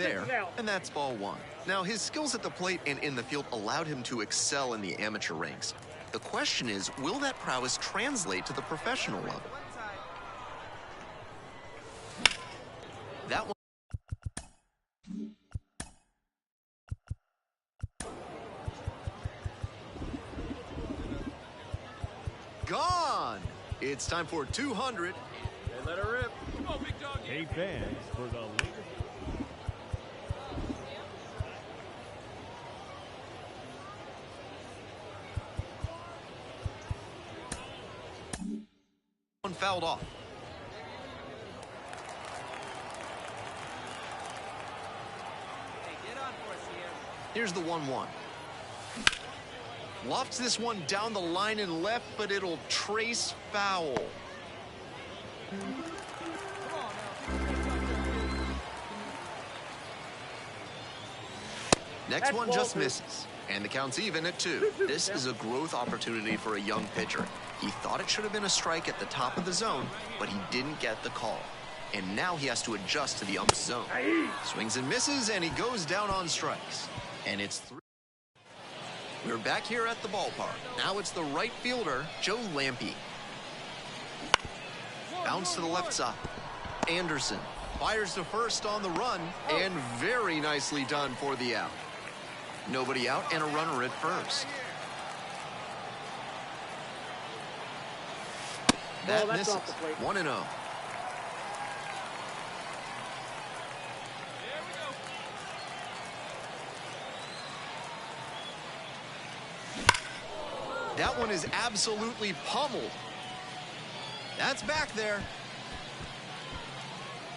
there, and that's ball one. Now, his skills at the plate and in the field allowed him to excel in the amateur ranks. The question is, will that prowess translate to the professional level? That one. Gone! It's time for 200. They let her rip. Come on, big dog. 8 bags for the leader. One fouled off. Hey, get on for us here. Here's the 1-1. Lofts this one down the line and left, but it'll trace foul. Next one just misses, and the count's even at 2. This is a growth opportunity for a young pitcher. He thought it should have been a strike at the top of the zone, but he didn't get the call. And now he has to adjust to the ump's zone. Swings and misses, and he goes down on strikes. And it's 3. We're back here at the ballpark. Now it's the right fielder, Joe Lampe. Bounce to the left side. Anderson fires to first on the run, and very nicely done for the out. Nobody out and a runner at first. That misses. 1-0. That one is absolutely pummeled. That's back there.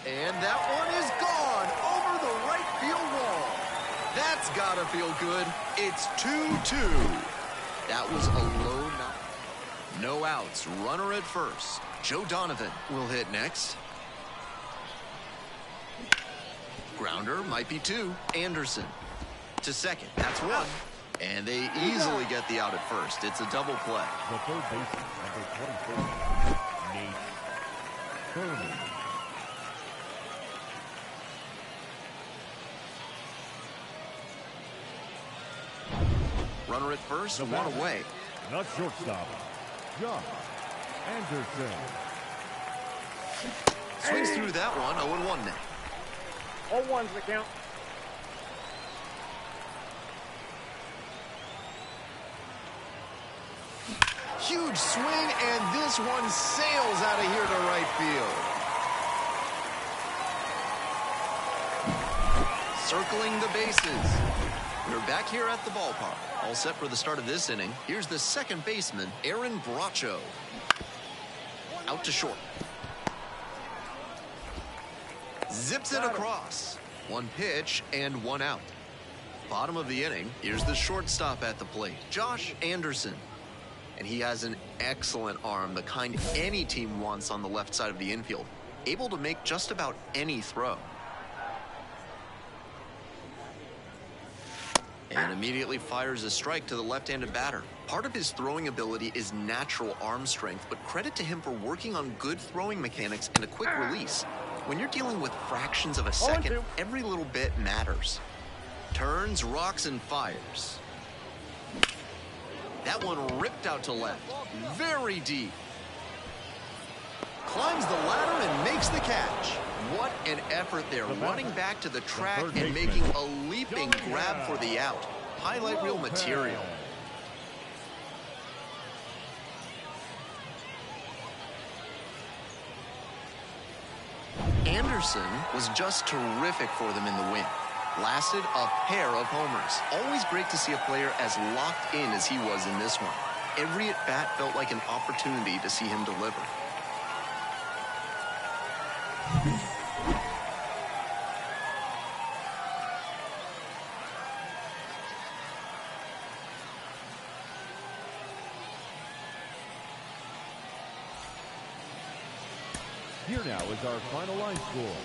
And that one is gone over the right field wall. That's gotta feel good. It's 2-2. That was a low knock. No outs. Runner at first. Joe Donovan will hit next. Grounder might be 2. Anderson to second. That's 1. And they easily get the out at first. It's a double play. The third baseman, number 24, Nate Thurman. Runner at first, one away. Not shortstop, Josh Anderson. Swings through that one, 0-1 now. 0-1's the count. Huge swing, and this one sails out of here to right field. Circling the bases. We're back here at the ballpark. All set for the start of this inning. Here's the second baseman, Aaron Bracho. Out to short. Zips it across. 1 pitch and 1 out. Bottom of the inning. Here's the shortstop at the plate, Josh Anderson. And he has an excellent arm, the kind any team wants on the left side of the infield. Able to make just about any throw. And immediately fires a strike to the left-handed batter. Part of his throwing ability is natural arm strength, but credit to him for working on good throwing mechanics and a quick release. When you're dealing with fractions of a second, every little bit matters. Turns, rocks, and fires. That one ripped out to left. Very deep. Climbs the ladder and makes the catch. What an effort there. Running back to the track and making a leaping grab for the out. Highlight reel material. Anderson was just terrific for them in the win. Lasted a pair of homers. Always great to see a player as locked in as he was in this one. Every at-bat felt like an opportunity to see him deliver. Here now is our final line score.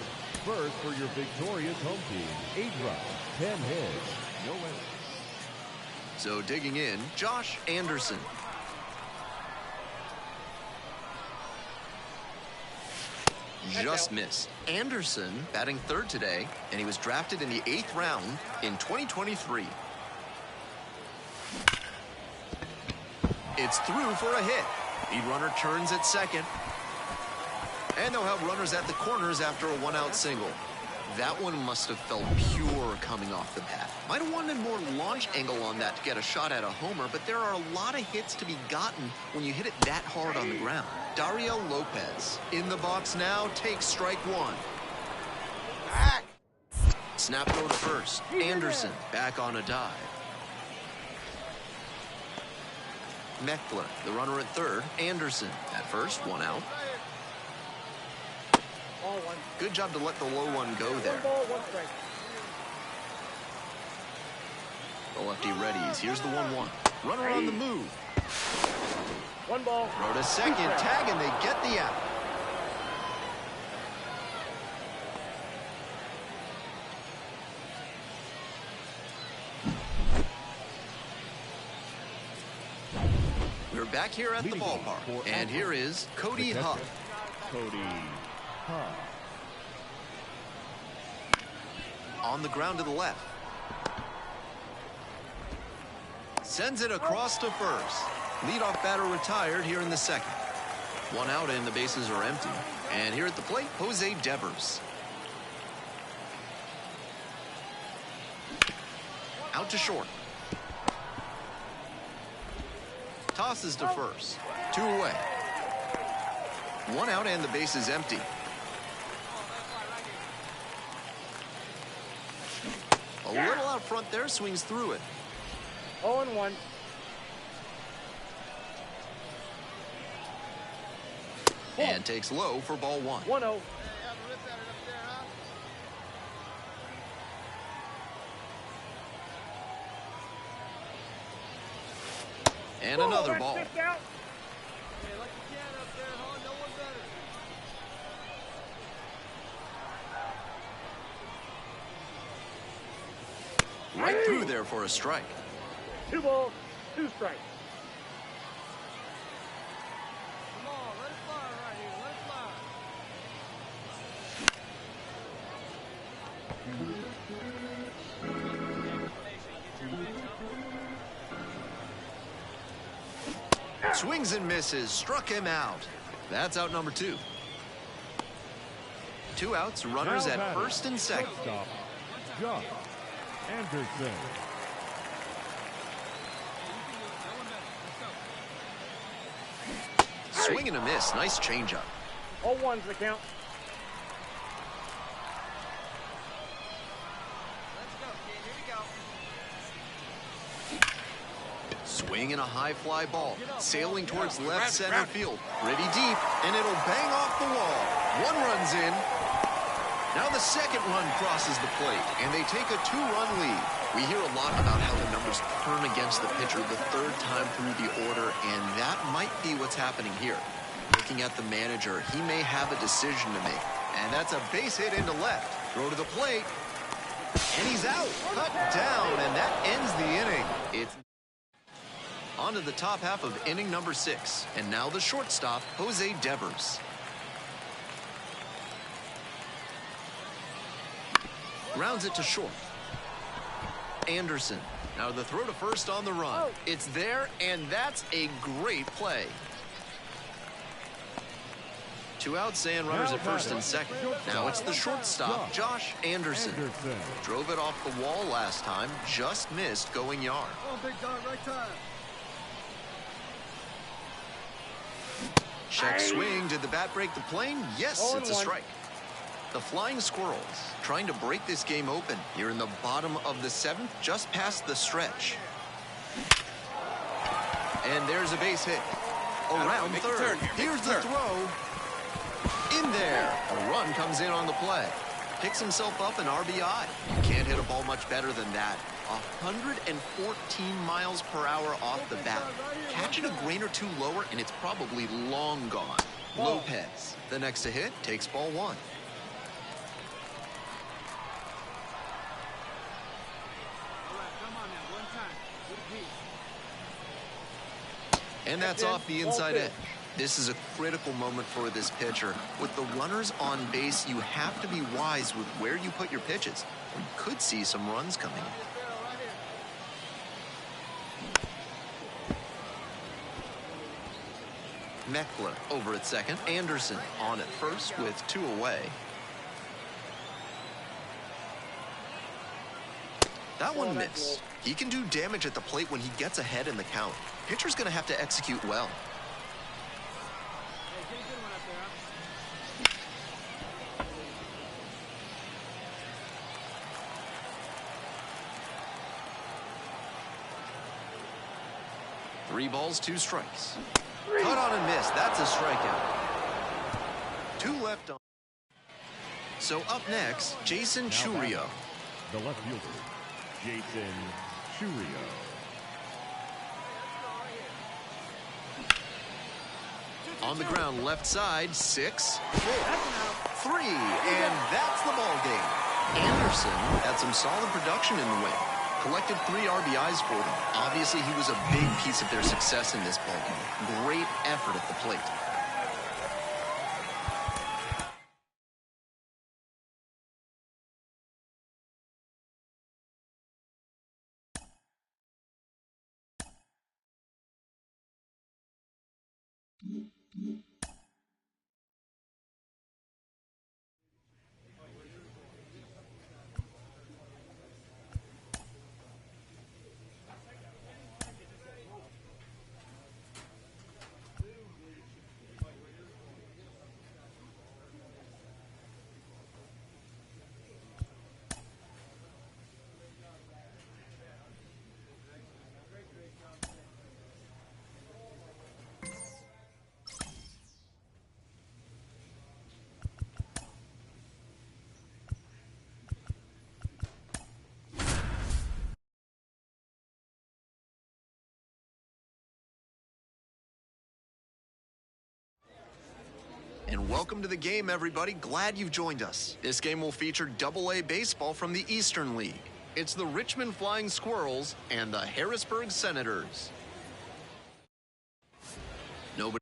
First, for your victorious home team, 8 runs, 10 hits, no errors. So digging in, Josh Anderson. just missed. Anderson batting third today, and he was drafted in the 8th round in 2023. It's through for a hit. Lead runner turns at second. And they'll have runners at the corners after a one-out single. That one must have felt pure coming off the bat. Might have wanted more launch angle on that to get a shot at a homer, but there are a lot of hits to be gotten when you hit it that hard on the ground. Dario Lopez in the box now takes strike one. Back. Snap throw to first. Anderson back on a dive. Meckler, the runner at third. Anderson at first, one out. Ball one. Good job to let the low one go there. One ball, one strike. The lefty readies. Here's the 1-1. Runner on the move. One ball. Throw to second, tag, and they get the out. We're back here at the ballpark, and here is Cody Huff. Cody Huff. On the ground to the left. Sends it across to first. Leadoff batter retired here in the second. One out and the bases are empty. And here at the plate, Jose Devers. Out to short. Tosses to first. Two away. One out and the base is empty. A little out front there, swings through it. 0-1. And takes low for ball one. 1-0. And another ball. That's out. Hey, like you can up there, huh? No one better. Right through there for a strike. 2 balls, 2 strikes. Come on, let it fly right here. Let it fly. Swings and misses, struck him out. That's out number 2. 2 outs, runners Now at batting, first and second. shortstop, Josh Anderson. Swing and a miss, nice changeup. 0-1's the count. Let's go, kid. Here we go. Swing and a high fly ball, sailing towards left center field. Pretty deep, and it'll bang off the wall. 1 run's in. Now the second run crosses the plate, and they take a 2-run lead. We hear a lot about how the numbers turn against the pitcher the 3rd time through the order, and that might be what's happening here. Looking at the manager, he may have a decision to make. And that's a base hit into left. Throw to the plate, and he's out. Cut down, and that ends the inning. It's on to the top half of inning number 6. And now the shortstop, Jose Devers. Grounds it to short. Anderson. Now the throw to first on the run. It's there, and that's a great play. 2 outs and runners at first and second. Now it's the shortstop, Josh Anderson. Drove it off the wall last time, just missed going yard. Come on, big dog, right time. Check swing. Did the bat break the plane? Yes, it's a strike. The Flying Squirrels trying to break this game open here in the bottom of the 7th, just past the stretch. And there's a base hit. Around third. Here's the throw. In there. A run comes in on the play. Picks himself up an RBI. You can't hit a ball much better than that. 114 miles per hour off the bat. Catch it a grain or 2 lower, and it's probably long gone. Lopez, the next to hit, takes ball 1. And that's off the inside edge. This is a critical moment for this pitcher. With the runners on base, you have to be wise with where you put your pitches, or you could see some runs coming. Meckler over at second. Anderson on at first with 2 away. That one missed. He can do damage at the plate when he gets ahead in the count. Pitcher's going to have to execute well. Three balls, 2 strikes. Cut on and miss. That's a strikeout. 2 left on. So up next, Jason Churio. The left fielder, Jason Churio. On the ground, left side, 6, 4, 3, and that's the ball game. Anderson had some solid production in the win. Collected 3 RBIs for them. Obviously, he was a big piece of their success in this ballgame. Great effort at the plate. And welcome to the game, everybody. Glad you've joined us. This game will feature AA baseball from the Eastern League. It's the Richmond Flying Squirrels and the Harrisburg Senators. Nobody.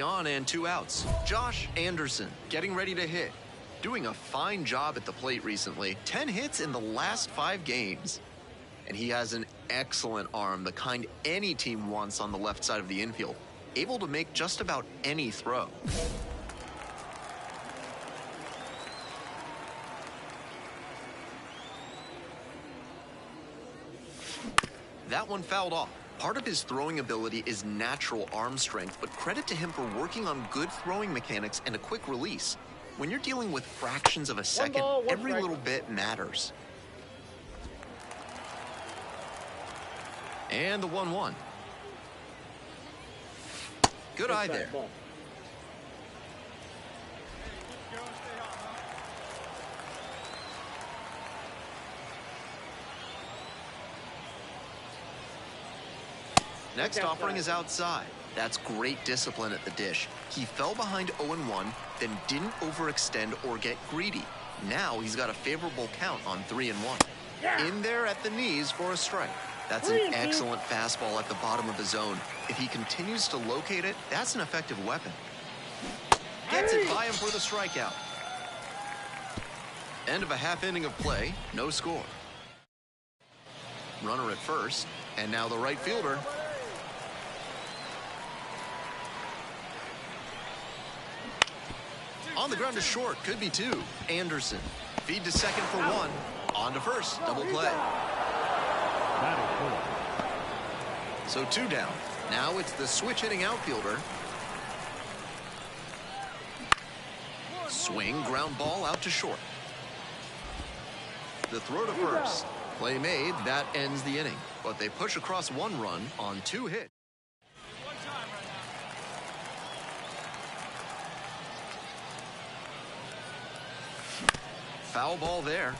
On and 2 outs. Josh Anderson getting ready to hit. Doing a fine job at the plate recently. 10 hits in the last 5 games. And he has an excellent arm, the kind any team wants on the left side of the infield. Able to make just about any throw. That one fouled off. Part of his throwing ability is natural arm strength, but credit to him for working on good throwing mechanics and a quick release. When you're dealing with fractions of a second, every little bit matters. And the 1-1. Good eye there. Next offering is outside. That's great discipline at the dish. He fell behind 0-1, then didn't overextend or get greedy. Now he's got a favorable count on 3-1. In there at the knees for a strike. That's an excellent fastball at the bottom of the zone. If he continues to locate it, that's an effective weapon. Gets it by him for the strikeout. End of a half inning of play, no score. Runner at first, and now the right fielder. On the ground to short, could be 2. Anderson, feed to second for 1. On to first, double play. So 2 down. Now it's the switch-hitting outfielder. Swing, ground ball out to short. The throw to first. Play made, that ends the inning. But they push across 1 run on 2 hits. foul ball there.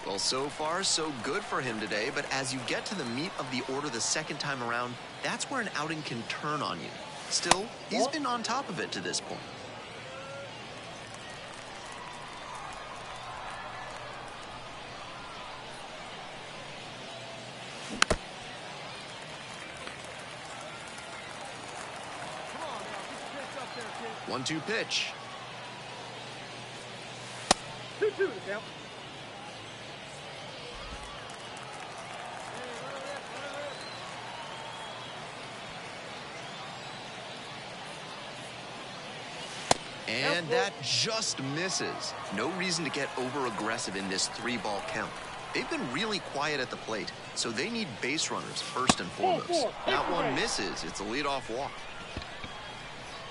Well, so far, so good for him today, but as you get to the meat of the order the second time around, that's where an outing can turn on you. Still, he's been on top of it to this point. Come on now, get your pitch up there, kid. 1-2 pitch. 2-2 the count. And that just misses. No reason to get over-aggressive in this 3-ball count. They've been really quiet at the plate, so they need base runners first and foremost. That one misses. It's a leadoff walk.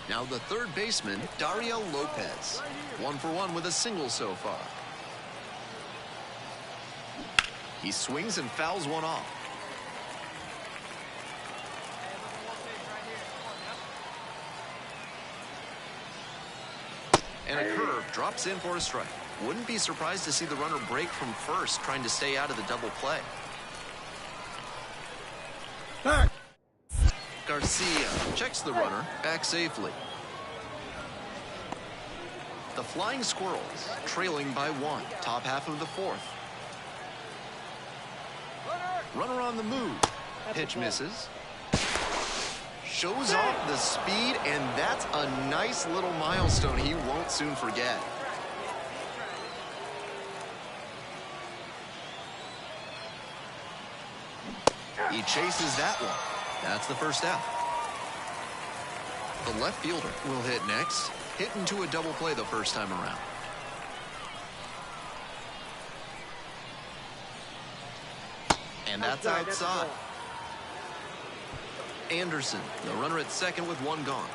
Now the third baseman, Dario Lopez. 1 for 1 with a single so far. He swings and fouls one off. And a curve drops in for a strike. Wouldn't be surprised to see the runner break from first, trying to stay out of the double play. Garcia checks the runner back safely. The Flying Squirrels trailing by 1, top half of the 4th. Runner on the move. Pitch misses. Shows off the speed, and that's a nice little milestone he won't soon forget. He chases that one. That's the first out. The left fielder will hit next. Hit into a double play the first time around. And that's outside. Anderson, the runner at second with 1 gone.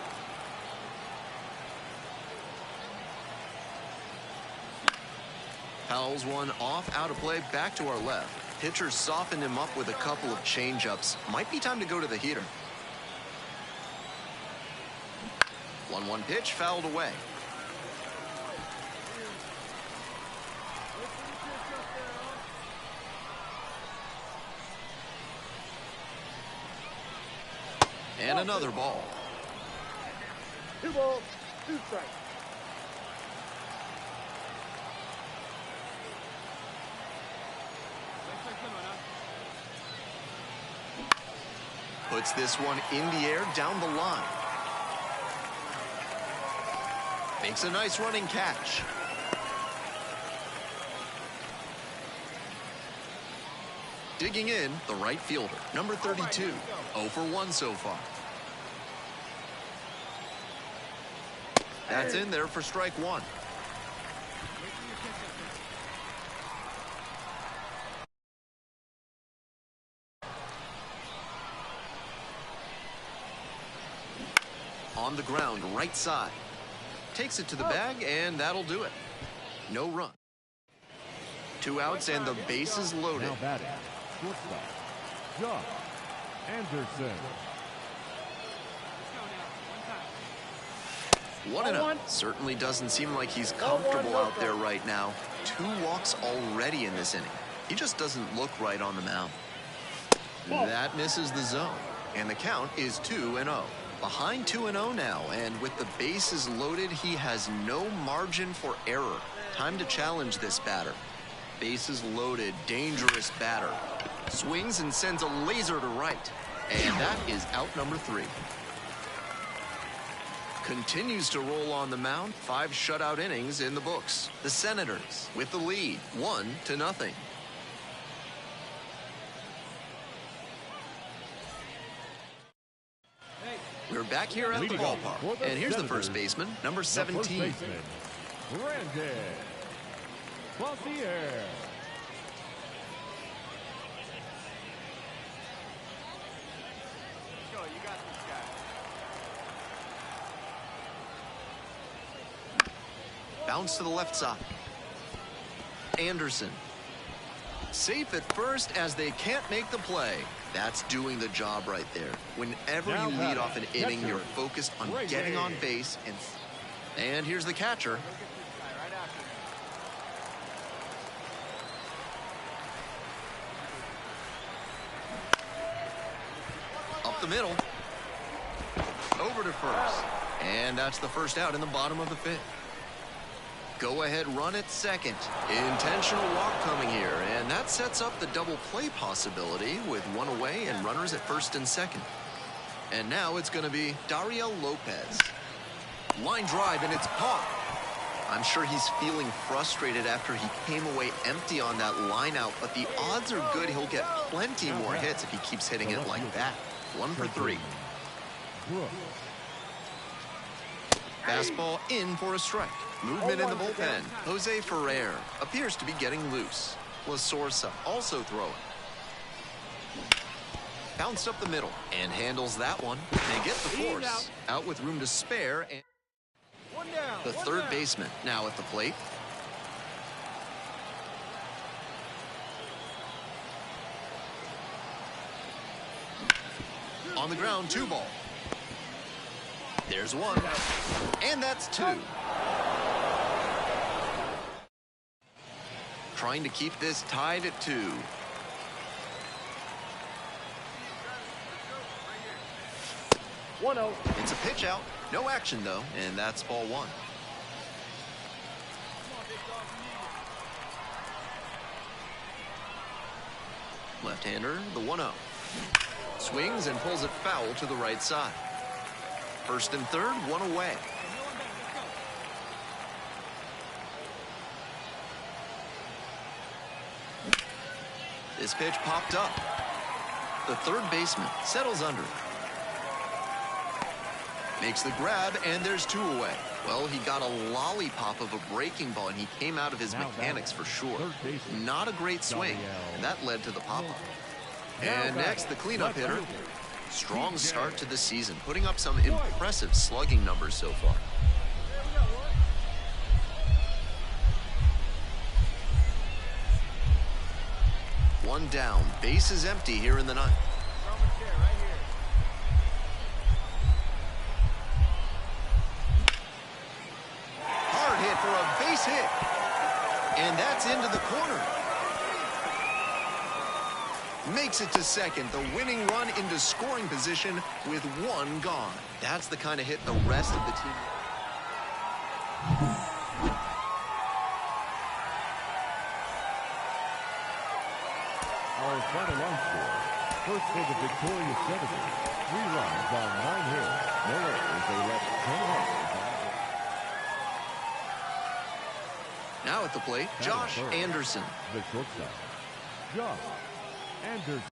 Fouls one off, out of play, back to our left. Pitcher softened him up with a couple of changeups. Might be time to go to the heater. 1-1 pitch, fouled away. And another ball. 2 balls, 2 strikes. Puts this one in the air down the line. Makes a nice running catch. Digging in, the right fielder, number 32. 0 for 1 so far. That's in there for strike 1. On the ground, right side. Takes it to the bag, and that'll do it. No run. 2 outs, and the bases loaded. Now batting, shortstop, Josh Anderson. 1-0. Certainly doesn't seem like he's comfortable out there right now. 2 walks already in this inning. He just doesn't look right on the mound. That misses the zone, and the count is 2-0. Behind 2-0 now, and with the bases loaded, he has no margin for error. Time to challenge this batter. Bases loaded, dangerous batter. Swings and sends a laser to right. And that is out number 3. Continues to roll on the mound. 5 shutout innings in the books. The Senators with the lead, 1-0. We're back here at the ballpark. And here's the first baseman, number 17. Brandon Bossier. Bounce to the left side. Anderson. Safe at first as they can't make the play. That's doing the job right there. Whenever you lead off an inning, you're focused on getting on base. And here's the catcher. the middle. Over to first. And that's the first out in the bottom of the fifth. Go ahead run at second. Intentional walk coming here, and that sets up the double play possibility with one away and runners at first and second. And now it's going to be Dariel Lopez. Line drive, and it's caught. I'm sure he's feeling frustrated after he came away empty on that line out, but the odds are good he'll get plenty more hits if he keeps hitting it like that. 1 for 3. Fastball in for a strike. Movement in the bullpen. Jose Ferrer appears to be getting loose. La Sorsa also throwing. Bounced up the middle and handles that one. They get the force. Out with room to spare. And the third baseman now at the plate. On the ground, 2 ball. There's 1. And that's 2. Trying to keep this tied at 2. It's a pitch out. No action, though, and that's ball 1. Left-hander, the 1-0. Swings and pulls it foul to the right side. First and third, 1 away. This pitch popped up. The third baseman settles under it. Makes the grab, and there's 2 away. Well, he got a lollipop of a breaking ball, and he came out of his mechanics for sure. Not a great swing, and that led to the pop-up. And next, the cleanup hitter. Strong start to the season, putting up some impressive slugging numbers so far. One down, base is empty here in the ninth. Hard hit for a base hit. And that's into the corner. Makes it to second, the winning run into scoring position with 1 gone. That's the kind of hit the rest of the team. Our final line score. First for the victorious Senators. 3 runs on 9 hits. No errors. They left 10 runners. Now at the plate, Josh Anderson. The shortstop, Josh Anderson.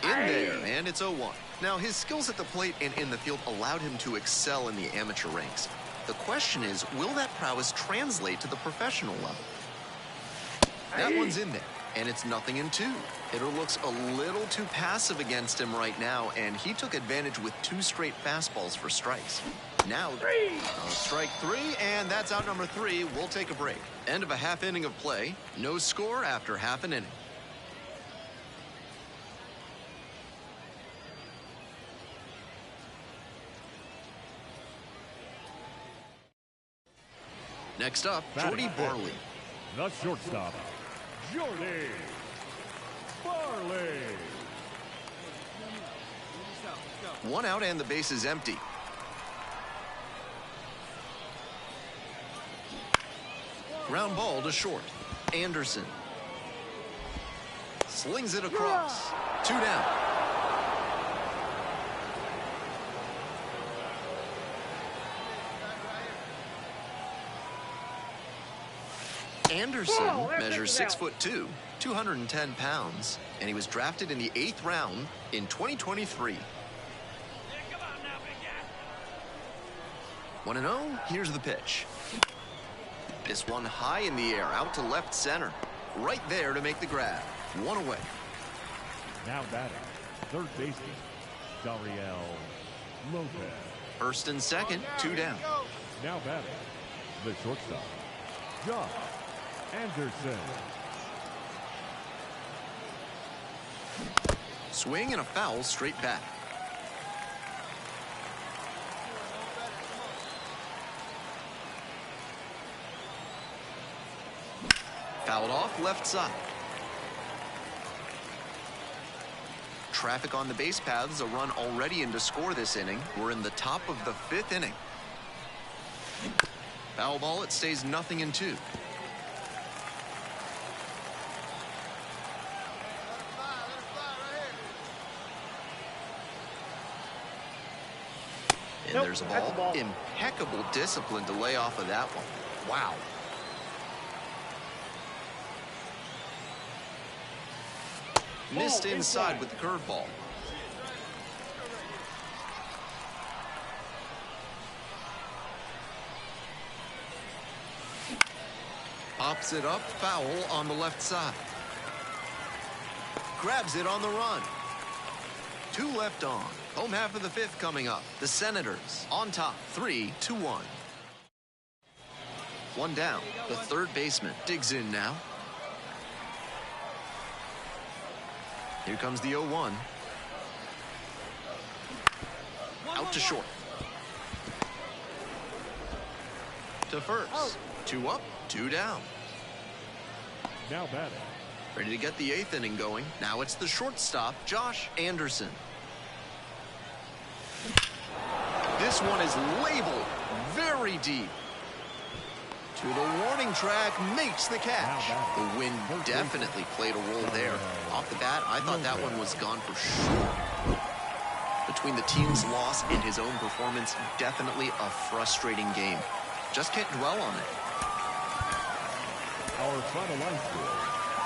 In there, and it's 0-1. Now, his skills at the plate and in the field allowed him to excel in the amateur ranks. The question is, will that prowess translate to the professional level? That one's in there, and it's 0-2. Hitter looks a little too passive against him right now, and he took advantage with 2 straight fastballs for strikes. Now, strike 3, and that's out number 3. We'll take a break. End of a half inning of play. No score after half an inning. Next up, Jordy Barley. The shortstop, Jordy Barley. 1 out and the base is empty. Ground ball to short. Anderson slings it across. 2 down. Anderson measures 6'2", 210 pounds, and he was drafted in the 8th round in 2023. 1-0, here's the pitch. This one high in the air, out to left center. Right there to make the grab. 1 away. Now batting, third baseman, Dariel Lopez. First and second, 2 down. Now batting, the shortstop, Josh Anderson. Swing and a foul straight back. Fouled off left side. Traffic on the base paths, a run already in to score this inning. We're in the top of the 5th inning. Foul ball, it stays 0-2. And there's a ball. Impeccable discipline to lay off of that one. Wow. Missed inside with the curveball. Pops it up, foul on the left side. Grabs it on the run. 2 left on. Home half of the 5th coming up. The Senators on top, 3-1. 1 down. The third baseman digs in now. Here comes the 0-1. Out to short. To first. 2 up, 2 down. Now batting, Ready to get the 8th inning going. Now it's the shortstop, Josh Anderson. This one is labeled very deep. To the warning track, makes the catch. The wind definitely played a role there. Off the bat, I thought that one was gone for sure. Between the team's loss and his own performance, definitely a frustrating game. Just can't dwell on it. our final line score.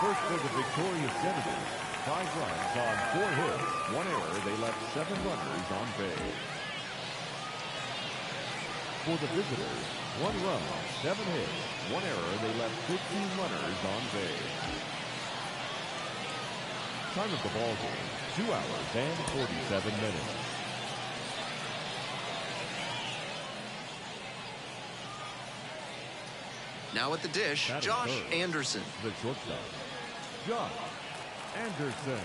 First for the victorious Senators, 5 runs on 4 hits, 1 error. They left 7 runners on base. For the visitors, 1 run, 7 hits, 1 error. They left 15 runners on base. Time of the ball game, 2 hours and 47 minutes. Now at the dish, Batting Josh third, Anderson. the shortstop, Josh Anderson.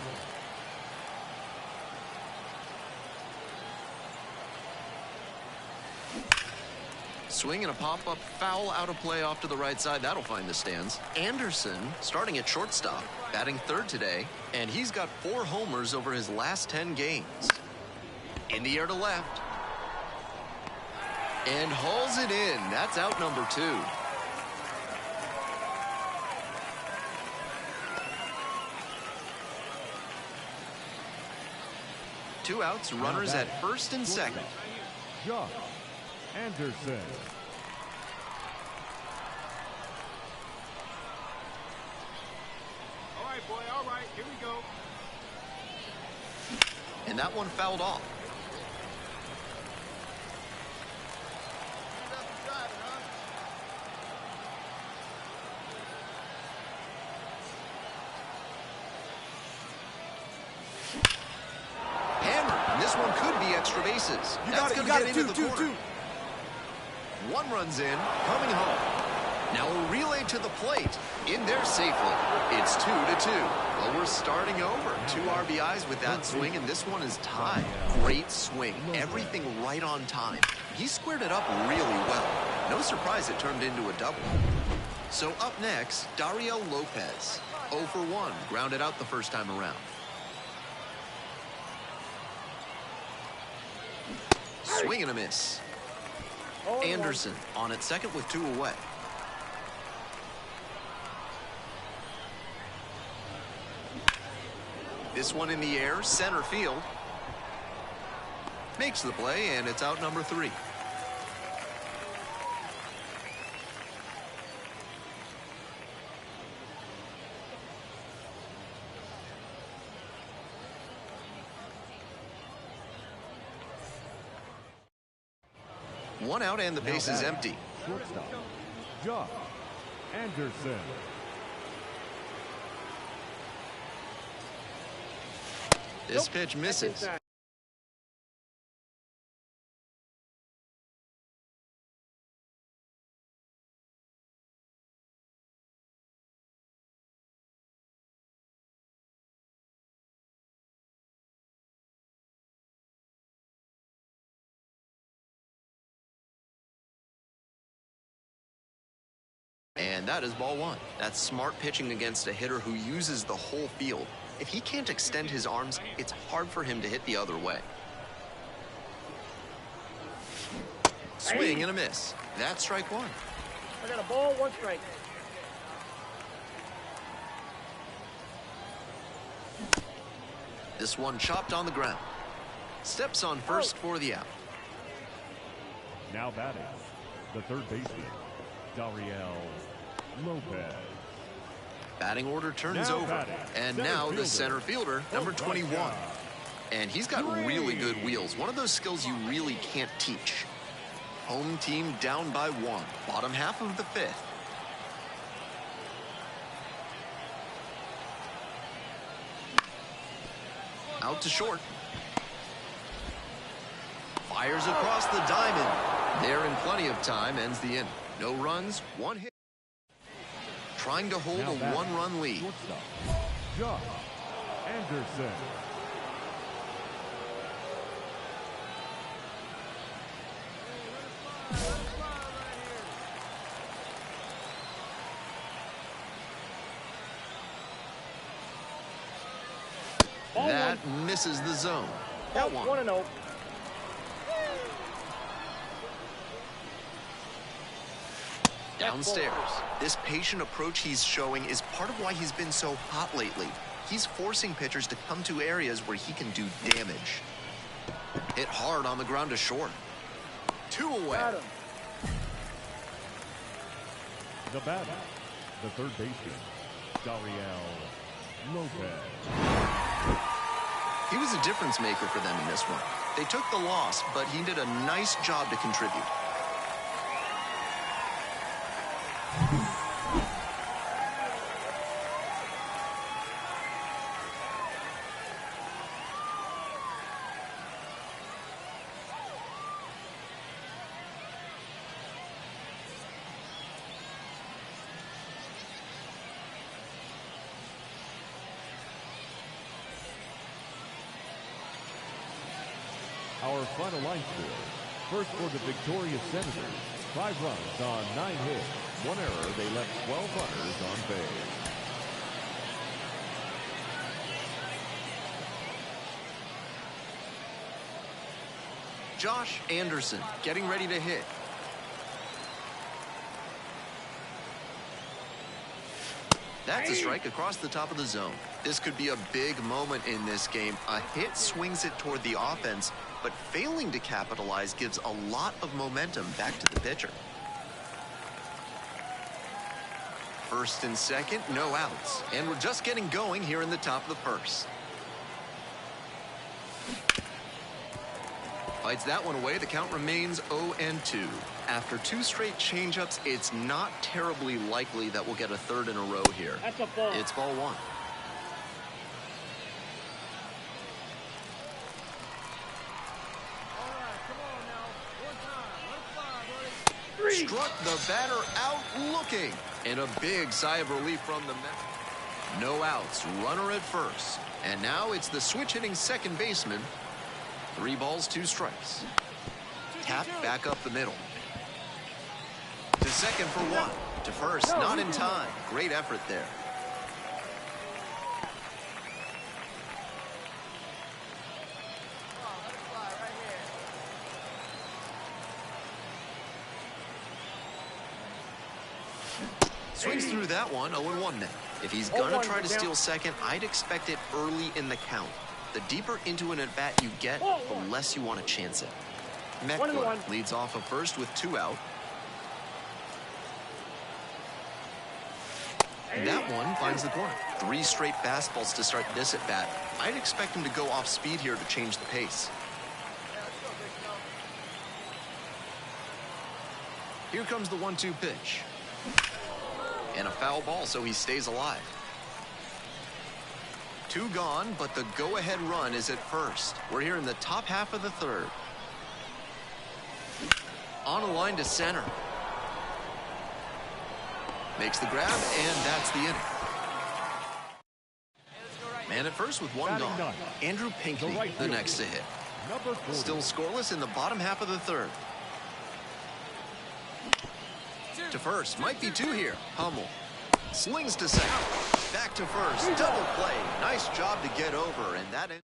Swing and a pop-up foul out of play off to the right side. That'll find the stands. Anderson starting at shortstop, batting third today, and he's got 4 homers over his last 10 games. In the air to left. And hauls it in. That's out number 2. Two outs, runners at first and second. Josh Anderson. All right, boy, all right, here we go. And that one fouled off. This one could be extra bases. That's going to get into the corner. 1 runs in, coming home. Now a relay to the plate. In there safely. It's 2-2. Well, we're starting over. 2 RBIs with that swing, and this one is tied. Great swing. Everything right on time. He squared it up really well. No surprise it turned into a double. So up next, Dario Lopez. 0 for 1. Grounded out the first time around. Swing and a miss. Anderson on at second with 2 away. This one in the air, center field. Makes the play, and it's out number 3. One out and the base is empty. Shortstop, Josh Anderson. This pitch misses. And that is ball one. That's smart pitching against a hitter who uses the whole field. If he can't extend his arms, it's hard for him to hit the other way. Swing and a miss. That's strike one. I got a ball, 1 strike. This one chopped on the ground. Steps on first for the out. Now batting, the third baseman, Dariel Lopez. Batting order turns Now over. batting, And center now the fielder, center fielder, number 21. And he's got really good wheels. One of those skills you really can't teach. Home team down by 1. Bottom half of the 5th. Out to short. Fires across the diamond. There in plenty of time, ends the inning. No runs, 1 hit. Trying to hold Now a batting, 1-run lead. shortstop, Josh Anderson. That misses the zone. Ball Count 1. 1-0. Downstairs. This patient approach he's showing is part of why he's been so hot lately. He's forcing pitchers to come to areas where he can do damage. Hit hard on the ground to short. 2 away. Got him. The batter, the third baseman, Dariel Lopez. He was a difference maker for them in this one. They took the loss, but he did a nice job to contribute. Our final line score. First for the victorious Senators. 5 runs on 9 hits. 1 error. They left 12 runners on base. Josh Anderson getting ready to hit. That's a strike across the top of the zone. This could be a big moment in this game. A hit swings it toward the offense, but failing to capitalize gives a lot of momentum back to the pitcher. First and second, no outs. And we're just getting going here in the top of the first. Fights that one away. The count remains 0-2. After 2 straight changeups, it's not terribly likely that we'll get a third in a row here. That's a ball. It's ball 1. All right, come on now. 1 time. Let it fly, buddy. 3. Struck the batter out looking. And a big sigh of relief from the Mets. No outs. Runner at first. And now it's the switch-hitting second baseman. 3 balls, 2 strikes. Tap back up the middle. To second for 1. To first, not in time. Great effort there. Let it fly right here. Swings through that one, 0-1 now. If he's gonna try to steal second, I'd expect it early in the count. The deeper into an at-bat you get, the less you want to chance it. Meckler leads off of first with 2 out. That one finds the corner. 3 straight fastballs to start this at-bat. I'd expect him to go off speed here to change the pace. Here comes the 1-2 pitch. And a foul ball, so he stays alive. 2 gone, but the go-ahead run is at first. We're here in the top half of the third. On a line to center. Makes the grab, and that's the inning. Man at first with 1 gone. Andrew Pinckney, the next to hit. Still scoreless in the bottom half of the third. To first, might be two here. Hummel slings to second. Back to first, double play. Nice job to get over, and that ends.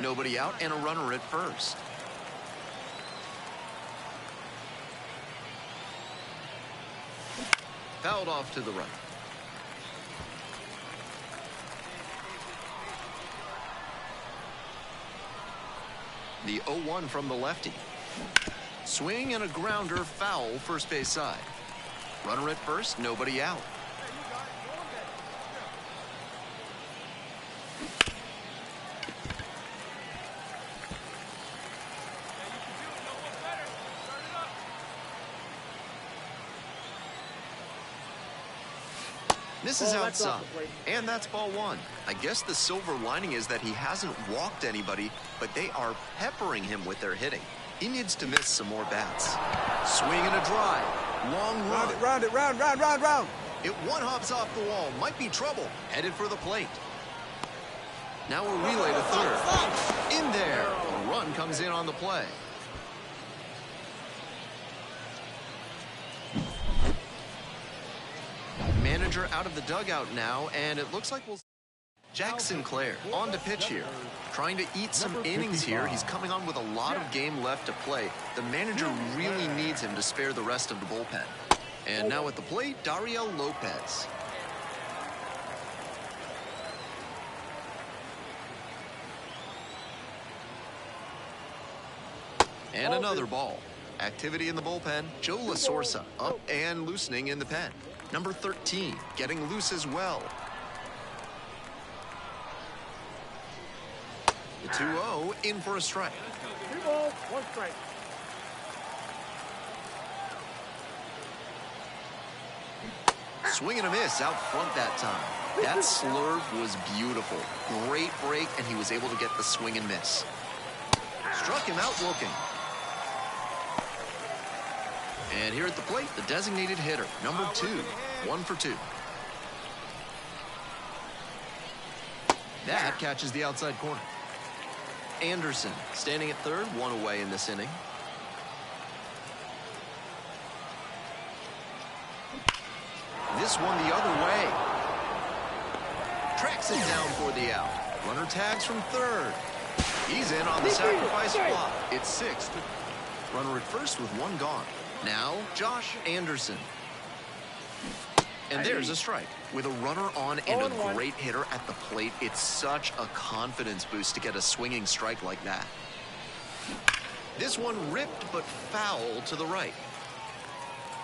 Nobody out and a runner at first. Fouled off to the right. The 0-1 from the lefty. Swing and a grounder, foul, first base side. Runner at first, nobody out. This is outside, and that's ball one. I guess the silver lining is that he hasn't walked anybody, but they are peppering him with their hitting. He needs to miss some more bats. Swing and a drive. Long run. Round it, round. It one hops off the wall. Might be trouble. Headed for the plate. Now a relay to third. In there. A run comes in on the play. Manager out of the dugout now, and it looks like we'll... Jack Sinclair on to pitch here. Trying to eat some innings here. He's coming on with a lot of game left to play. The manager really needs him to spare the rest of the bullpen. And now at the plate, Dariel Lopez. And another ball. Activity in the bullpen. Joe LaSorsa up and loosening in the pen. Number 13 getting loose as well. The 2-0 in for a strike. 3 balls, 1 strike. Swing and a miss out front that time. That slurve was beautiful. Great break, and he was able to get the swing and miss. Struck him out looking. And here at the plate, the designated hitter, number 2, 1 for 2. That catches the outside corner. Anderson standing at third, 1 away in this inning. This one the other way. Tracks it down for the out. Runner tags from third. He's in on the sacrifice flop. It's 6. Runner at first with 1 gone. Now, Josh Anderson. And there's a strike. With a runner on and a great hitter at the plate, it's such a confidence boost to get a swinging strike like that. This one ripped but foul to the right.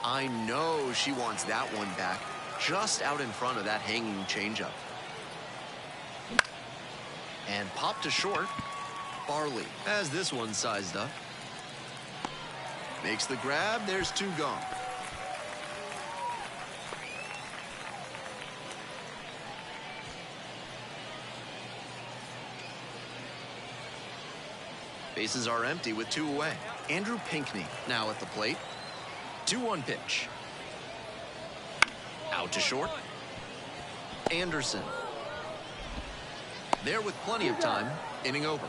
I know she wants that one back, just out in front of that hanging changeup. And popped to short. Barley has this one sized up. Makes the grab. There's 2 gone. Bases are empty with 2 away. Andrew Pinckney now at the plate. 2-1 pitch. Out to short. Anderson. There with plenty of time. Inning over.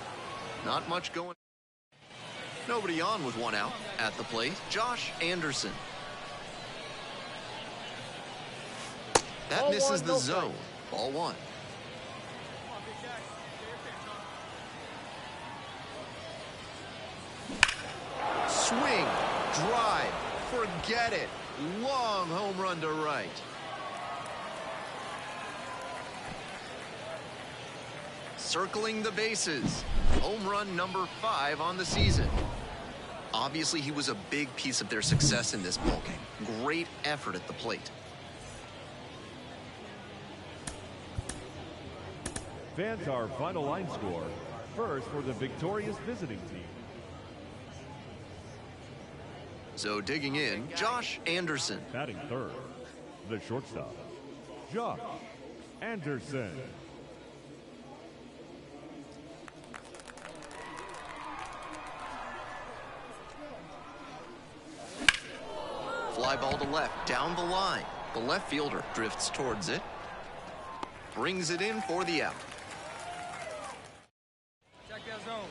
Not much going. Nobody on with 1 out. At the plate, Josh Anderson. That misses the zone. Ball 1. Swing, drive, forget it. Long home run to right. Circling the bases. Home run number 5 on the season. Obviously, he was a big piece of their success in this ballgame. Great effort at the plate. Fans, our final line score. First for the victorious visiting team. So digging in, Josh Anderson. Batting third, the shortstop, Josh Anderson. Fly ball to left, down the line. The left fielder drifts towards it. Brings it in for the out.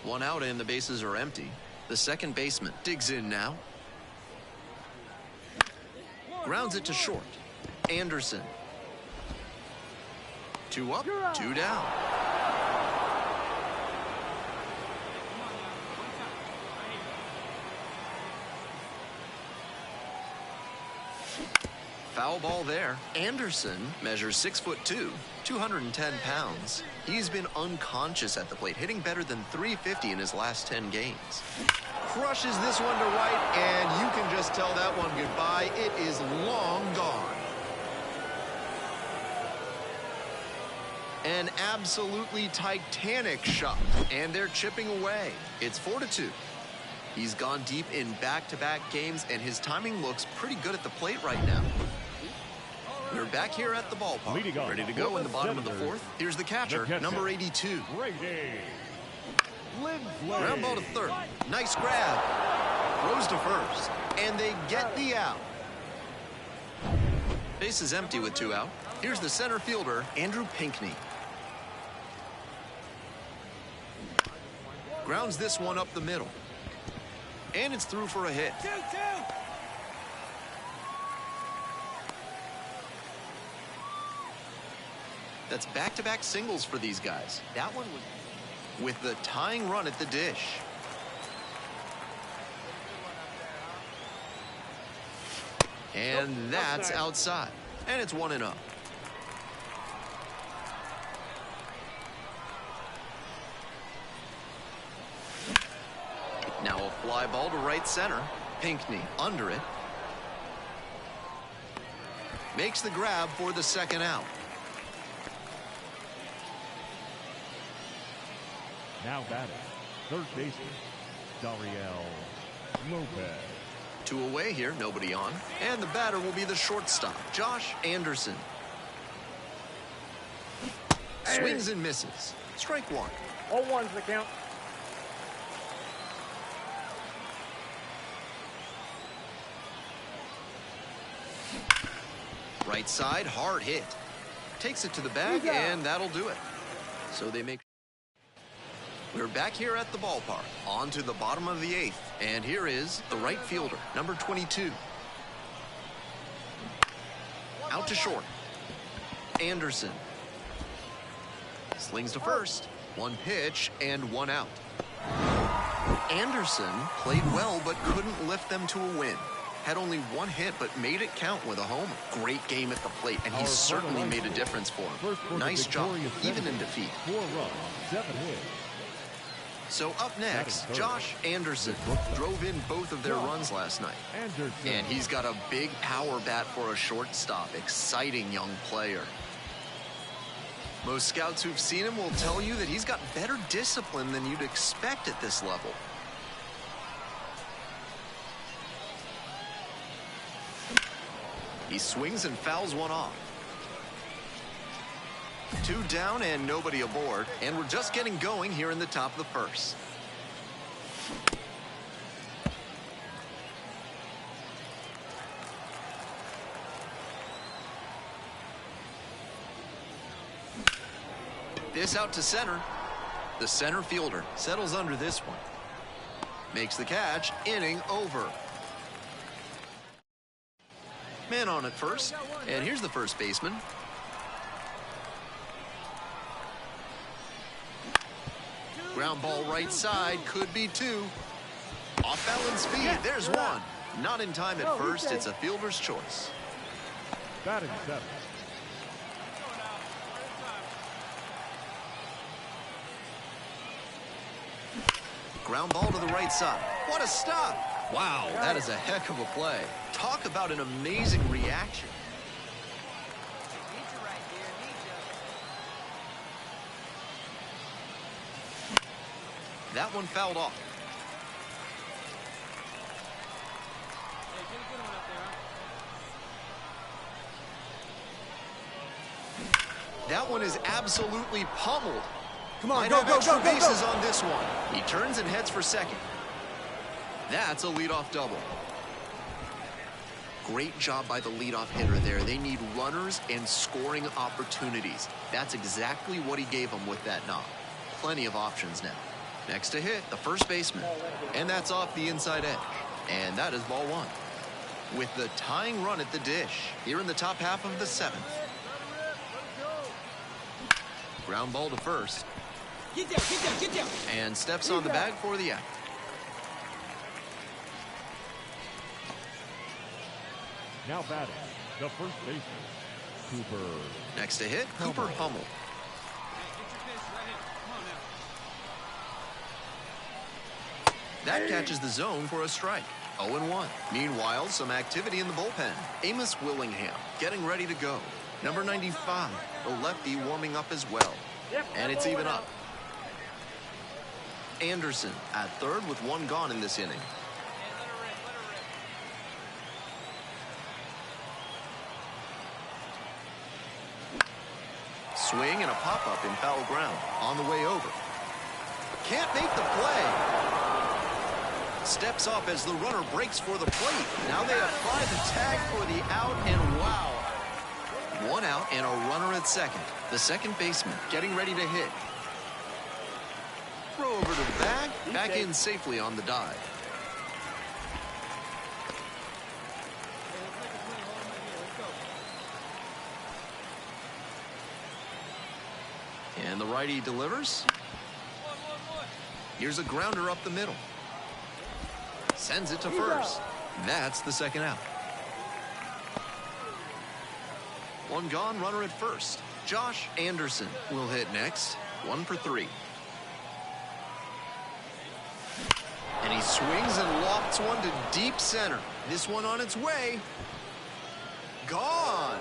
1 out and the bases are empty. The second baseman digs in now. Grounds it to short. Anderson. 2 up, 2 down. Foul ball there. Anderson measures 6'2", 210 pounds. He's been unconscious at the plate, hitting better than .350 in his last 10 games. Crushes this one to right, and you can just tell that one goodbye. It is long gone. An absolutely titanic shot, and they're chipping away. It's 4-2. He's gone deep in back-to-back games, and his timing looks pretty good at the plate right now. We're back here at the ballpark, ready to go in the bottom of the 4th. Here's the catcher, number 82. Ground ball to third. Nice grab. Throws to first, and they get the out. Base is empty with 2 out. Here's the center fielder, Andrew Pinckney. Grounds this one up the middle. And it's through for a hit. 2-2. That's back-to-back singles for these guys. That one was with the tying run at the dish. And that's outside. And it's 1-0. Now a fly ball to right center. Pinckney under it. Makes the grab for the second out. Now batting, third baseman, Dariel Lopez. 2 away here, nobody on. And the batter will be the shortstop, Josh Anderson. Swings and misses. Strike 1. 0-1's the count. Right side, hard hit. Takes it to the bag, and that'll do it. So they make... We're back here at the ballpark, on to the bottom of the 8th. And here is the right fielder, number 22. Out to short. Anderson. Slings to first. 1 pitch and 1 out. Anderson played well but couldn't lift them to a win. Had only 1 hit but made it count with a homer. Great game at the plate, and he certainly made a difference for him. Nice job, even in defeat. 4 runs, 7 hits. So up next, Josh Anderson drove in both of their runs last night. And he's got a big power bat for a shortstop. Exciting young player. Most scouts who've seen him will tell you that he's got better discipline than you'd expect at this level. He swings and fouls one off. 2 down and nobody aboard, and we're just getting going here in the top of the 1st. This out to center. The center fielder settles under this one. Makes the catch, inning over. Man on at first, and here's the first baseman. Ground ball right side, could be 2. Off balance speed, there's 1. Not in time at first, it's a fielder's choice. Batting 7. Ground ball to the right side. What a stop! Wow, that is a heck of a play. Talk about an amazing reaction. That one fouled off. That one is absolutely pummeled. Come on, Might go, have go, extra go, go, bases go. on this one. He turns and heads for second. That's a leadoff double. Great job by the leadoff hitter there. They need runners and scoring opportunities. That's exactly what he gave them with that knock. Plenty of options now. Next to hit, the first baseman. And that's off the inside edge. And that is ball 1. with the tying run at the dish here in the top half of the 7th. Ground ball to first. Get down, get down, get down. And steps on the bag for the out. Now batting, the first baseman, Cooper. Next to hit, Cooper Hummel. That catches the zone for a strike. 0-1. Meanwhile, some activity in the bullpen. Amos Willingham getting ready to go. Number 95, the lefty warming up as well. And it's even up. Anderson at third with 1 gone in this inning. Swing and a pop-up in foul ground. On the way over. Can't make the play. Steps up as the runner breaks for the plate. Now they apply the tag for the out, and wow. 1 out and a runner at second. The second baseman getting ready to hit. Throw over to the bag. Back in safely on the dive. And the righty delivers. Here's a grounder up the middle. Sends it to first. That's the second out. 1 gone, runner at first. Josh Anderson will hit next. 1 for 3. And he swings and lofts one to deep center. This one on its way. Gone.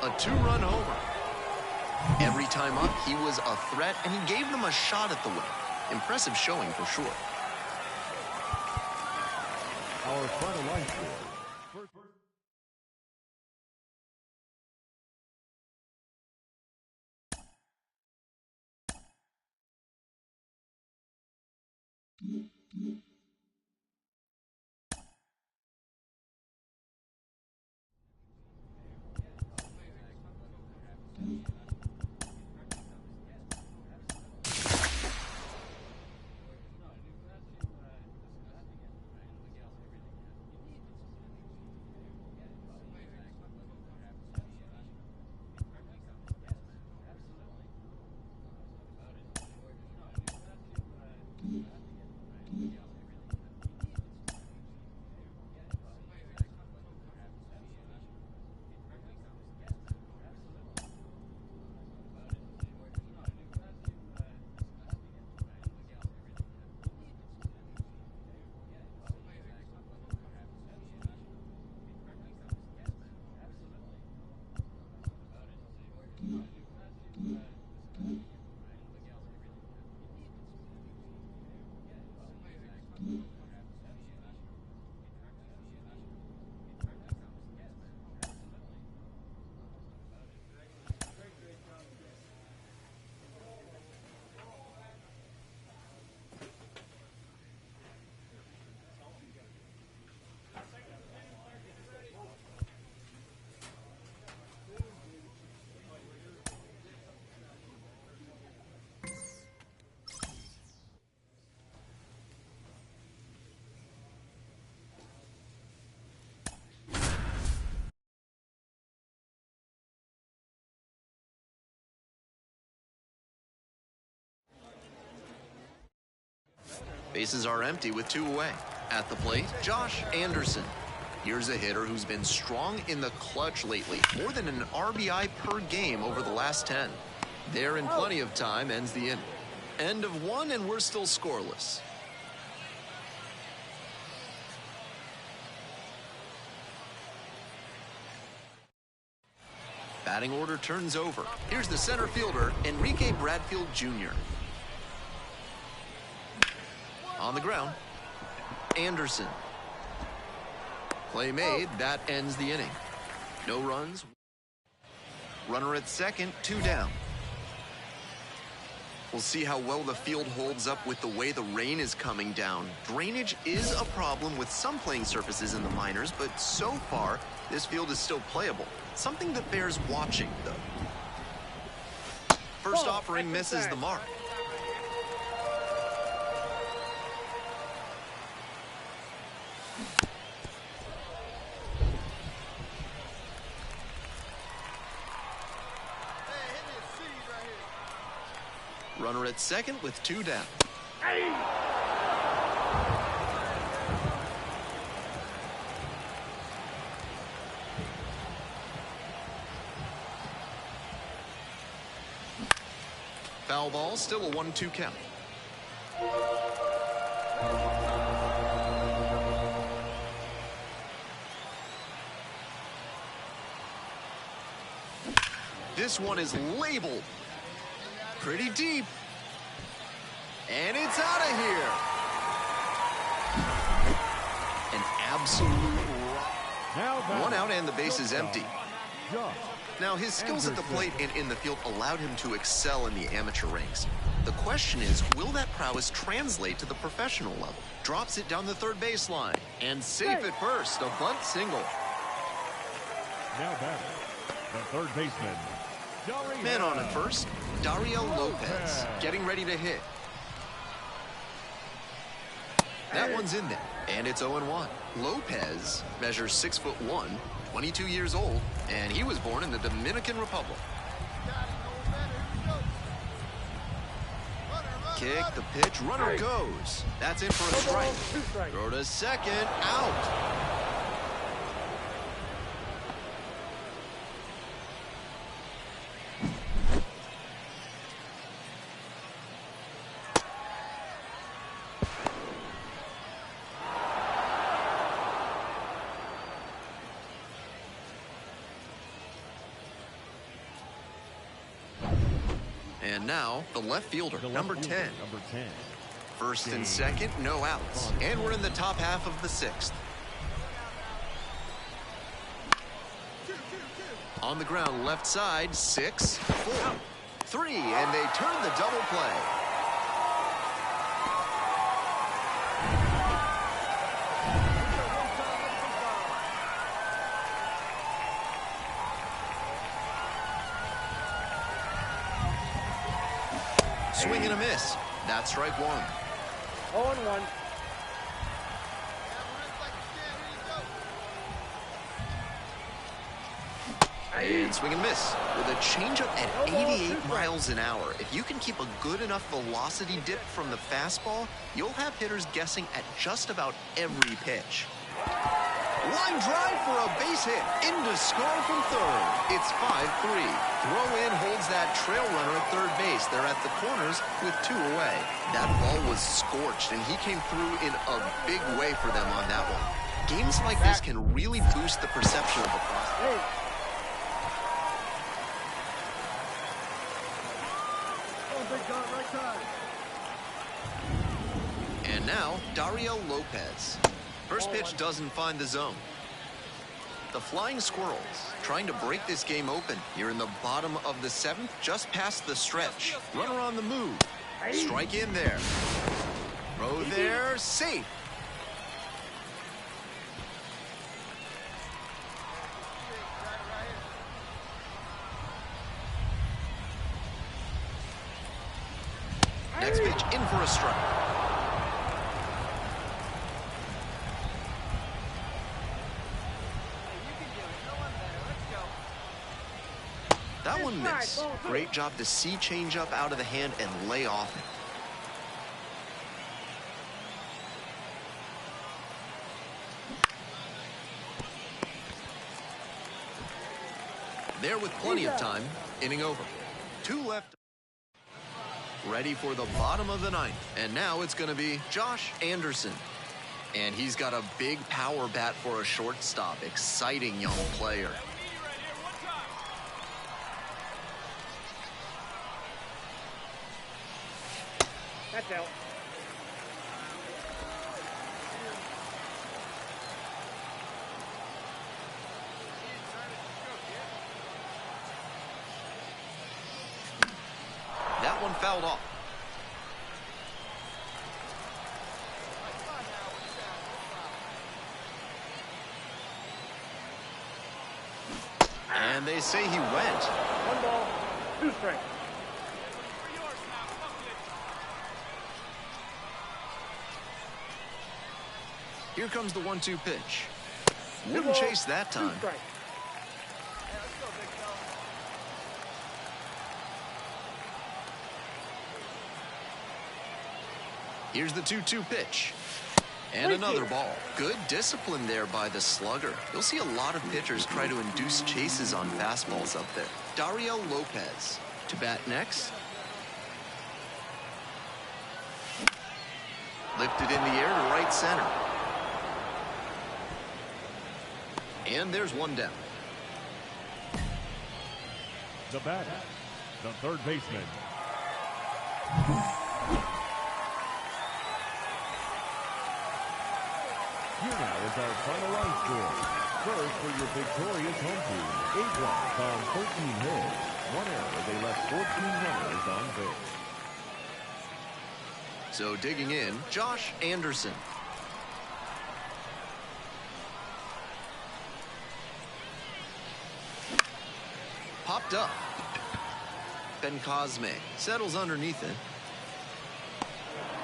A 2-run homer. Every time up, he was a threat, and he gave them a shot at the win. Impressive showing for sure. Our final line score. Bases are empty with 2 away. At the plate, Josh Anderson. Here's a hitter who's been strong in the clutch lately. More than an RBI per game over the last 10. There in plenty of time ends the inning. End of 1 and we're still scoreless. Batting order turns over. Here's the center fielder, Enrique Bradfield Jr. On the ground, Anderson. Play made. That ends the inning. No runs. Runner at second, 2 down. We'll see how well the field holds up with the way the rain is coming down. Drainage is a problem with some playing surfaces in the minors, but so far, this field is still playable. Something that bears watching, though. First offering misses the mark. Runner at second with 2 down. Foul ball, still a 1-2 count. This one is labeled pretty deep. And it's out of here. An absolute rock. One out and the base is empty. Now, his skills at the plate and in the field allowed him to excel in the amateur ranks. The question is, will that prowess translate to the professional level? Drops it down the third baseline. And safe at first, a bunt single. Now batting, the third baseman. Man on at first, Dario Lopez, getting ready to hit. That one's in there, and it's 0-1. Lopez measures 6'1", 22 years old, and he was born in the Dominican Republic. Kick, the pitch, runner goes. That's in for a strike. Throw to second, out. And now, the left fielder, number 10. First and second, no outs. And we're in the top half of the 6th. On the ground, left side, 6, 4, 3, and they turn the double play. Swing and a miss. That's strike 1. 0-1. And swing and miss. With a changeup at 88 miles an hour, if you can keep a good enough velocity dip from the fastball, you'll have hitters guessing at just about every pitch. Line drive for a base hit. Into score from third. It's 5-3. Throw in holds that trail runner at third base. They're at the corners with 2 away. That ball was scorched, and he came through in a big way for them on that one. Games like this can really boost the perception of a prospect. And now, Dario Lopez. First pitch doesn't find the zone. The Flying Squirrels trying to break this game open. You're in the bottom of the 7th, just past the stretch. Runner on the move. Strike in there. Throw there, safe. Next pitch in for a strike. That one missed. Great job to see changeup out of the hand and lay off it. There with plenty of time. Inning over. 2 left. Ready for the bottom of the 9th. And now it's going to be Josh Anderson. And he's got a big power bat for a shortstop. Exciting young player. That's out. That one fouled off. And they say he went. 1 ball, 2 strikes. Here comes the 1-2 pitch. Wouldn't chase that time. Here's the 2-2 pitch. And another ball. Good discipline there by the slugger. You'll see a lot of pitchers try to induce chases on fastballs up there. Dario Lopez to bat next. Lifted in the air to right center. And there's one down. The batter, the third baseman. Here now is our final line score. First, for your victorious home team, 8 runs on 13 hits. 1 error, they left 14 runners on base. So digging in, Josh Anderson. Popped up. Ben Cosme settles underneath it.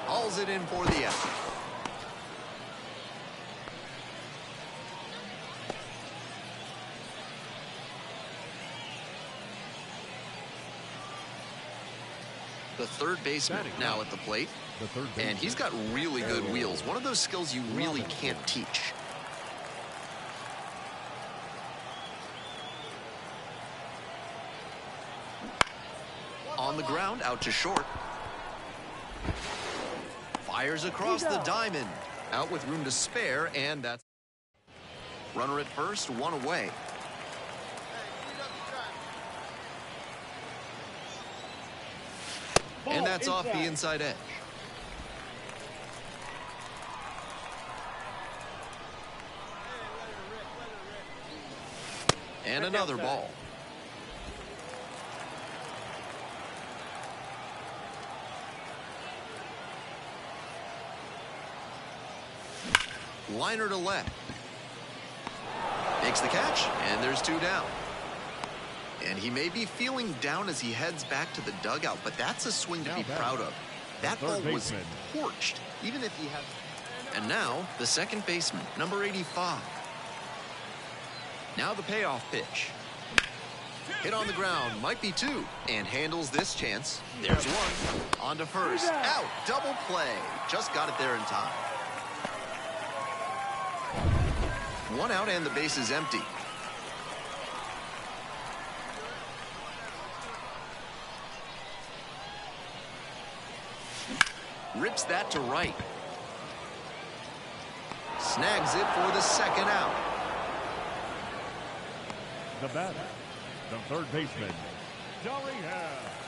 Hauls it in for the out. The third baseman now at the plate. And he's got really good wheels. One of those skills you really can't teach. On the ground, out to short. Fires across the diamond. Out with room to spare, and that's... Runner at first, 1 away. And that's off the inside edge. And another ball. Liner to left. Makes the catch, and there's 2 down. And he may be feeling down as he heads back to the dugout, but that's a swing to be proud of. That ball was torched, even if he had... And now, the second baseman, number 85. Now the payoff pitch. Hit on the ground, might be 2, and handles this chance. There's 1. On to first. Out, double play. Just got it there in time. 1 out and the base is empty. Rips that to right. Snags it for the second out. The batter, the third baseman.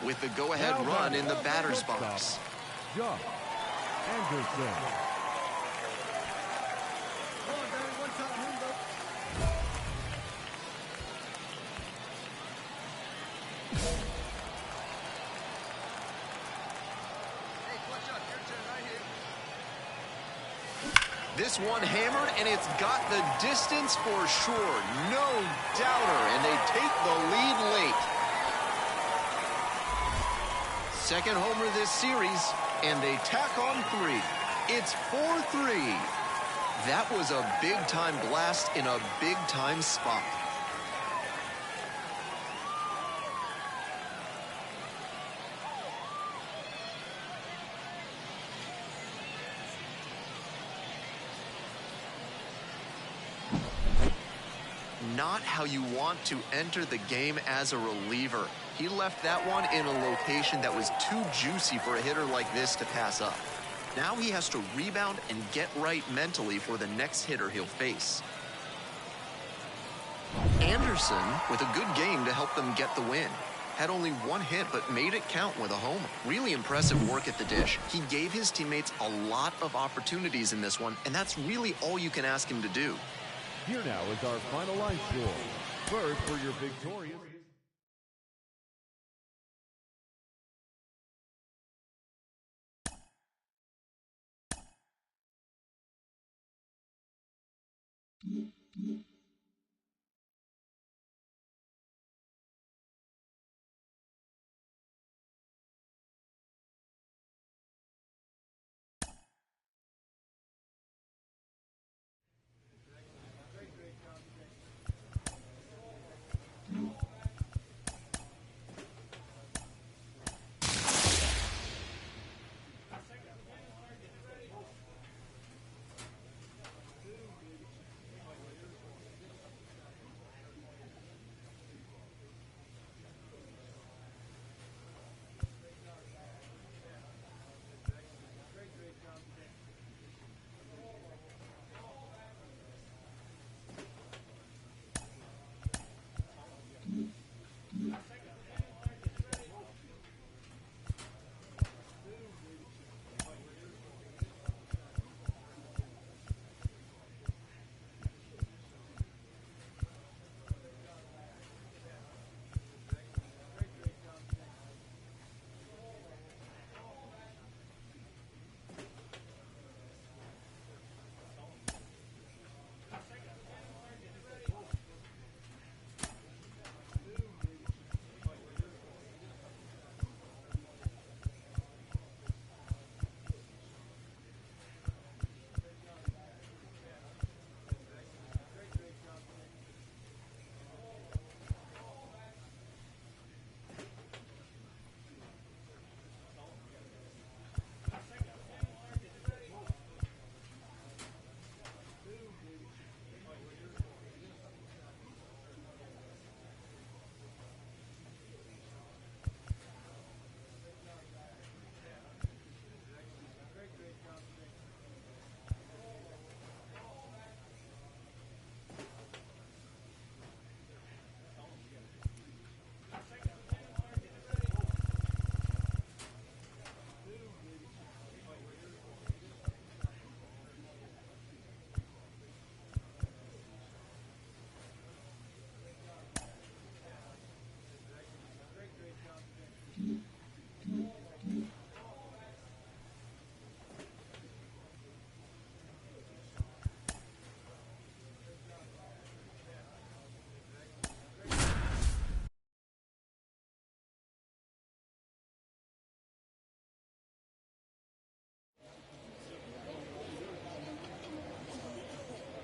With the go-ahead run in the batter's box. Josh Anderson. This one hammered, and it's got the distance for sure. No doubter, and they take the lead late. Second homer this series, and they tack on 3. It's 4-3. That was a big-time blast in a big-time spot. Not how you want to enter the game as a reliever. He left that one in a location that was too juicy for a hitter like this to pass up. Now he has to rebound and get right mentally for the next hitter he'll face. Anderson with a good game to help them get the win. Had only 1 hit, but made it count with a homer. Really impressive work at the dish. He gave his teammates a lot of opportunities in this one, and that's really all you can ask him to do. Here now is our final line score. First, for your victorious...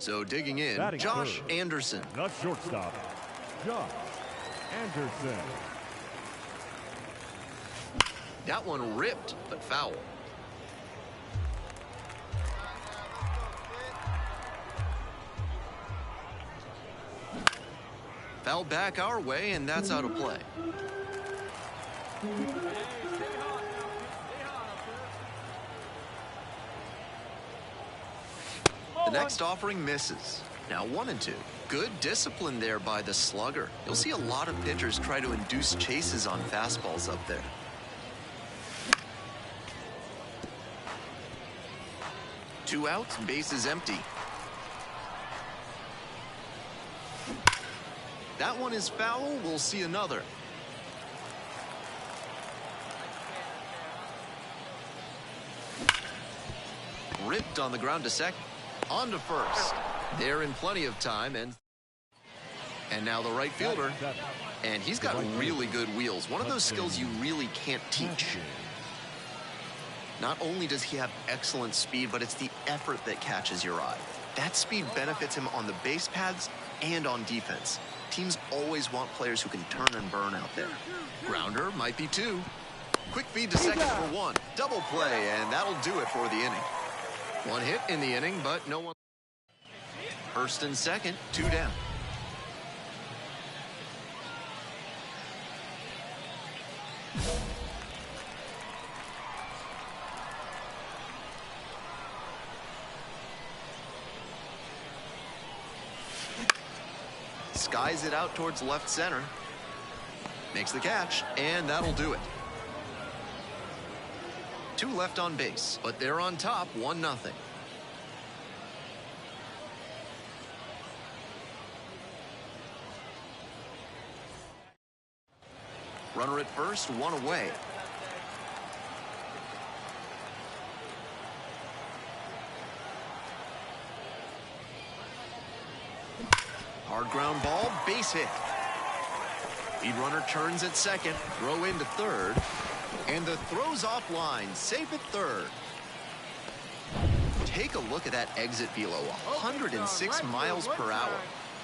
So digging in, Batting Josh third. Anderson. The shortstop, Josh Anderson. That one ripped, but foul. Foul back our way, and that's out of play. The next offering misses. Now 1-2. Good discipline there by the slugger. You'll see a lot of pitchers try to induce chases on fastballs up there. Two outs, bases empty. That one is foul. We'll see another. Ripped on the ground to second. On to first. They're in plenty of time, and now the right fielder. And he's got really good wheels. One of those skills you really can't teach. Not only does he have excellent speed, but it's the effort that catches your eye. That speed benefits him on the base paths and on defense. Teams always want players who can turn and burn out there. Grounder might be two. Quick feed to second for one. Double play, and that'll do it for the inning. One hit in the inning, but no one. First and second, two down. Skies it out towards left center. Makes the catch, and that'll do it. Two left on base, but they're on top, 1-0. Runner at first, one away. Hard ground ball, base hit. Lead runner turns at second, throw into third, and the throw's offline, safe at third. Take a look at that exit velo, 106 miles per hour.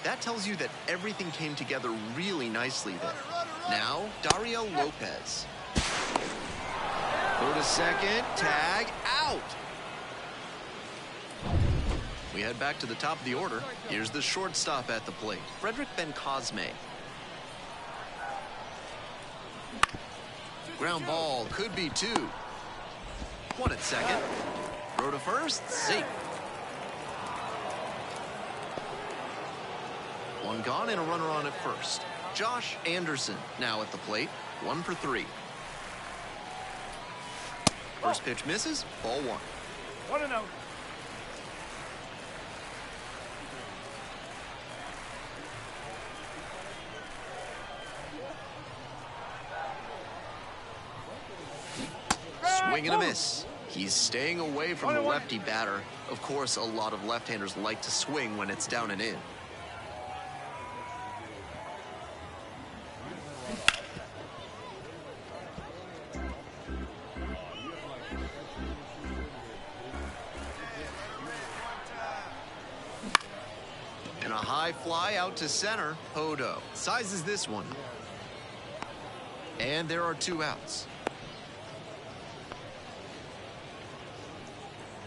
That tells you that everything came together really nicely there. Now, Dario Lopez. Go to second, tag, out. We head back to the top of the order. Here's the shortstop at the plate, Frederick Ben-Cosme. Ground ball, could be two. One at second. Throw to first, safe. One gone and a runner on at first. Josh Anderson now at the plate, 1 for 3. First pitch misses, ball one. 1-0. Swing and a miss. He's staying away from the lefty batter. Of course, a lot of left-handers like to swing when it's down and in. And a high fly out to center. Hodo sizes this one. And there are 2 outs.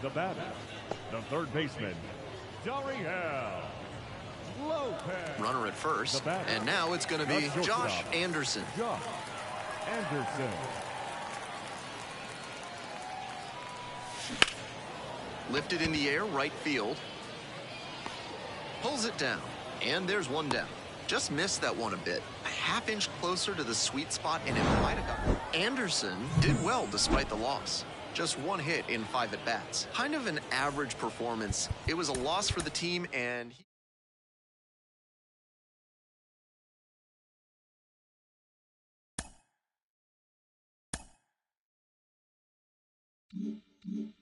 The batter, the third baseman, Dario Lopez. Runner at first, and now it's going to be Josh Anderson. Josh Anderson. Lifted in the air, right field. Pulls it down, and there's one down. Just missed that one a bit. A half-inch closer to the sweet spot, and it might have gotten. Anderson did well despite the loss. Just 1 hit in 5 at-bats. Kind of an average performance. It was a loss for the team, and Mm-hmm.